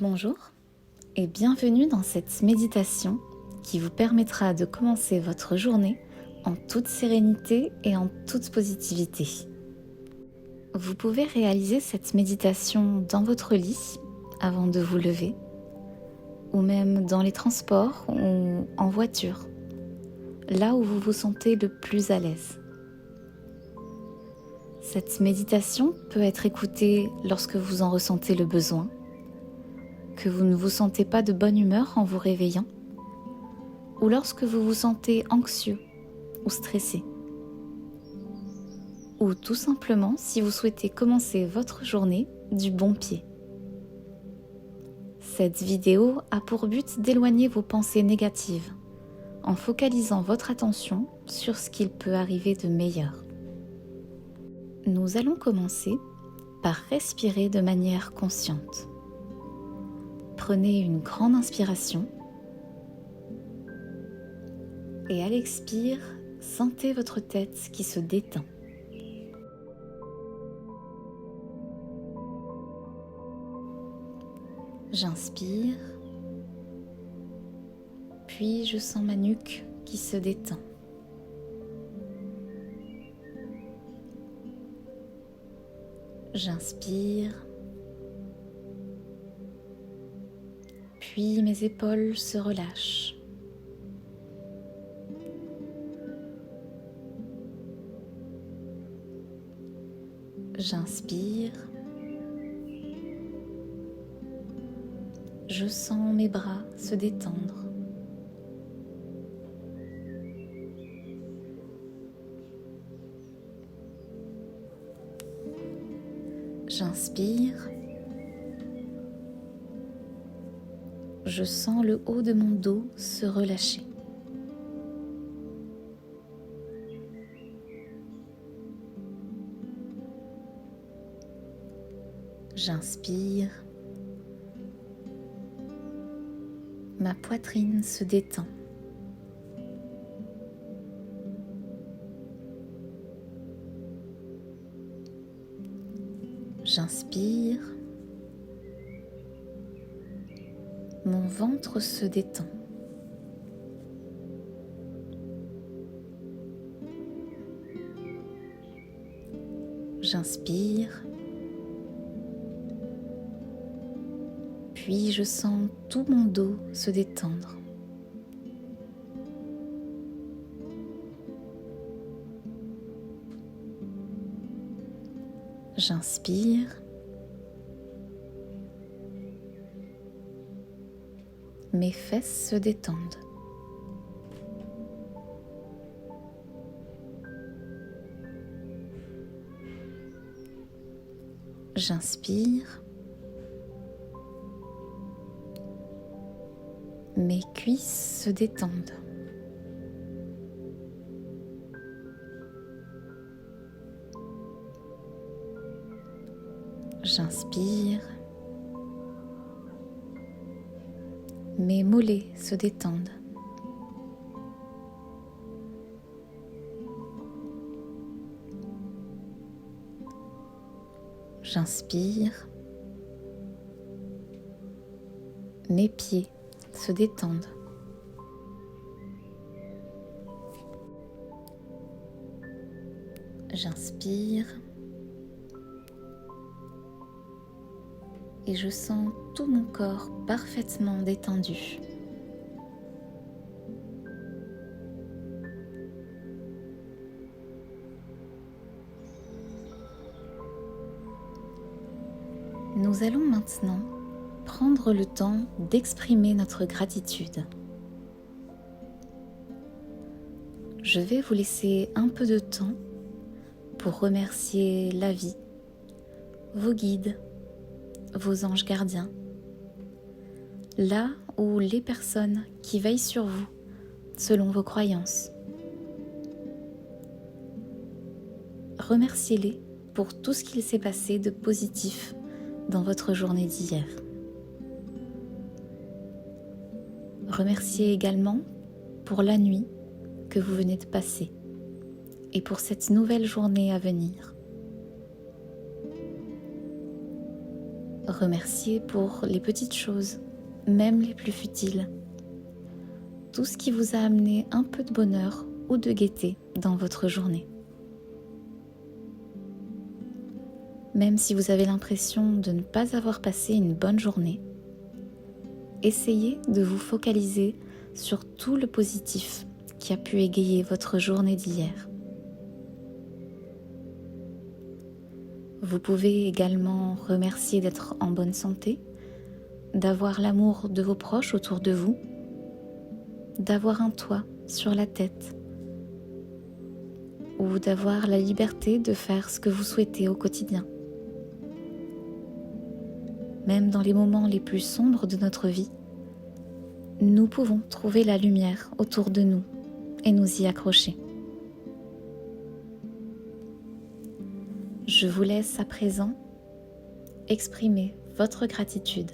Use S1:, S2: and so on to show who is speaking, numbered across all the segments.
S1: Bonjour et bienvenue dans cette méditation qui vous permettra de commencer votre journée en toute sérénité et en toute positivité. Vous pouvez réaliser cette méditation dans votre lit avant de vous lever ou même dans les transports ou en voiture, là où vous vous sentez le plus à l'aise. Cette méditation peut être écoutée lorsque vous en ressentez le besoin, que vous ne vous sentez pas de bonne humeur en vous réveillant, ou lorsque vous vous sentez anxieux ou stressé, ou tout simplement si vous souhaitez commencer votre journée du bon pied. Cette vidéo a pour but d'éloigner vos pensées négatives en focalisant votre attention sur ce qu'il peut arriver de meilleur. Nous allons commencer par respirer de manière consciente. Prenez une grande inspiration et à l'expire, sentez votre tête qui se détend. J'inspire, puis je sens ma nuque qui se détend. J'inspire, puis mes épaules se relâchent. J'inspire, je sens mes bras se détendre. J'inspire, je sens le haut de mon dos se relâcher. J'inspire, ma poitrine se détend. J'inspire, mon ventre se détend. J'inspire, puis je sens tout mon dos se détendre. J'inspire, mes fesses se détendent. J'inspire, mes cuisses se détendent. J'inspire, mes mollets se détendent. J'inspire, mes pieds se détendent. J'inspire et je sens tout mon corps parfaitement détendu. Nous allons maintenant prendre le temps d'exprimer notre gratitude. Je vais vous laisser un peu de temps pour remercier la vie, vos guides, vos anges gardiens, là où les personnes qui veillent sur vous selon vos croyances. Remerciez-les pour tout ce qu'il s'est passé de positif dans votre journée d'hier. Remerciez également pour la nuit que vous venez de passer et pour cette nouvelle journée à venir. Remerciez pour les petites choses, même les plus futiles. Tout ce qui vous a amené un peu de bonheur ou de gaieté dans votre journée. Même si vous avez l'impression de ne pas avoir passé une bonne journée, essayez de vous focaliser sur tout le positif qui a pu égayer votre journée d'hier. Vous pouvez également remercier d'être en bonne santé, d'avoir l'amour de vos proches autour de vous, d'avoir un toit sur la tête ou d'avoir la liberté de faire ce que vous souhaitez au quotidien. Même dans les moments les plus sombres de notre vie, nous pouvons trouver la lumière autour de nous et nous y accrocher. Je vous laisse à présent exprimer votre gratitude.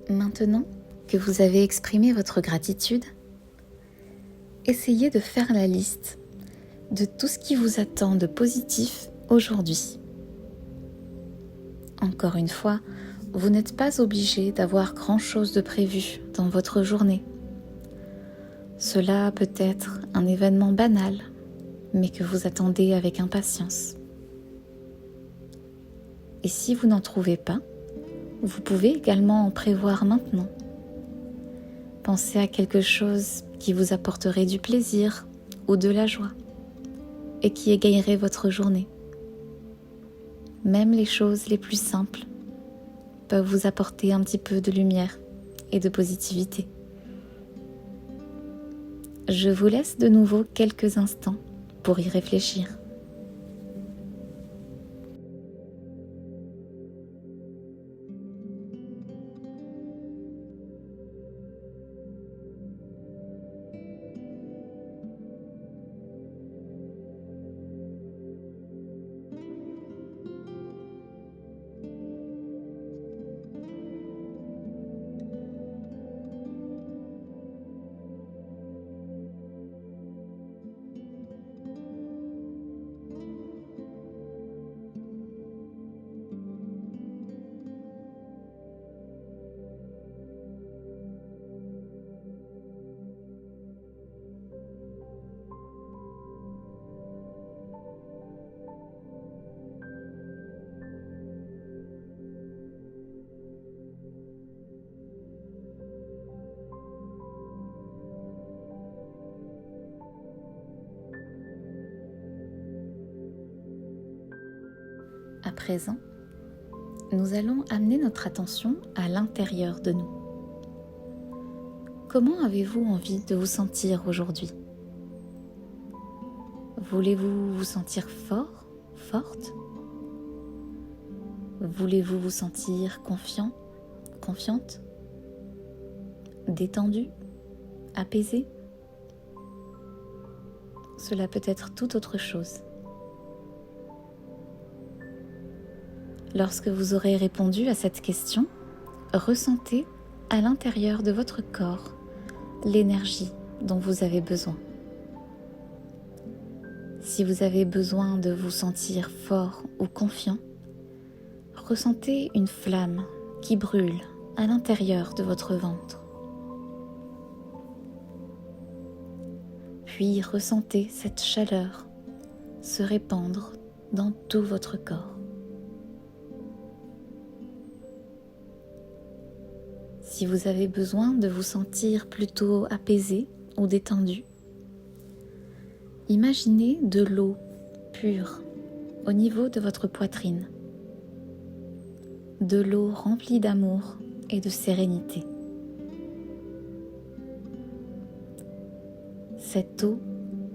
S1: Maintenant que vous avez exprimé votre gratitude, essayez de faire la liste de tout ce qui vous attend de positif aujourd'hui. Encore une fois, vous n'êtes pas obligé d'avoir grand-chose de prévu dans votre journée. Cela peut être un événement banal, mais que vous attendez avec impatience. Et si vous n'en trouvez pas, vous pouvez également en prévoir maintenant. Pensez à quelque chose qui vous apporterait du plaisir ou de la joie et qui égayerait votre journée. Même les choses les plus simples peuvent vous apporter un petit peu de lumière et de positivité. Je vous laisse de nouveau quelques instants pour y réfléchir. À présent, nous allons amener notre attention à l'intérieur de nous. Comment avez-vous envie de vous sentir aujourd'hui ? Voulez-vous vous sentir fort, forte ? Voulez-vous vous sentir confiant, confiante ? Détendu, apaisé ? Cela peut être tout autre chose. Lorsque vous aurez répondu à cette question, ressentez à l'intérieur de votre corps l'énergie dont vous avez besoin. Si vous avez besoin de vous sentir fort ou confiant, ressentez une flamme qui brûle à l'intérieur de votre ventre. Puis ressentez cette chaleur se répandre dans tout votre corps. Si vous avez besoin de vous sentir plutôt apaisé ou détendu, imaginez de l'eau pure au niveau de votre poitrine, de l'eau remplie d'amour et de sérénité. Cette eau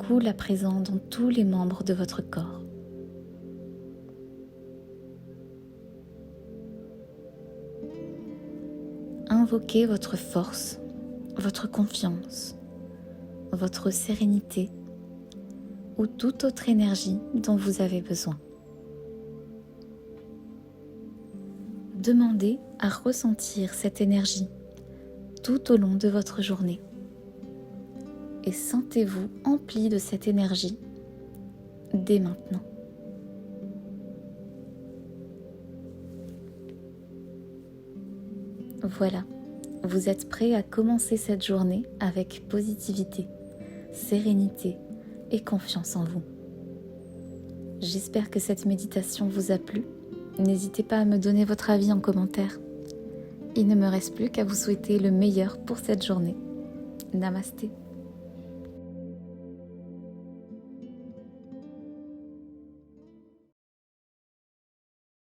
S1: coule à présent dans tous les membres de votre corps. Invoquez votre force, votre confiance, votre sérénité ou toute autre énergie dont vous avez besoin. Demandez à ressentir cette énergie tout au long de votre journée et sentez-vous empli de cette énergie dès maintenant. Voilà, vous êtes prêt à commencer cette journée avec positivité, sérénité et confiance en vous. J'espère que cette méditation vous a plu. N'hésitez pas à me donner votre avis en commentaire. Il ne me reste plus qu'à vous souhaiter le meilleur pour cette journée. Namasté.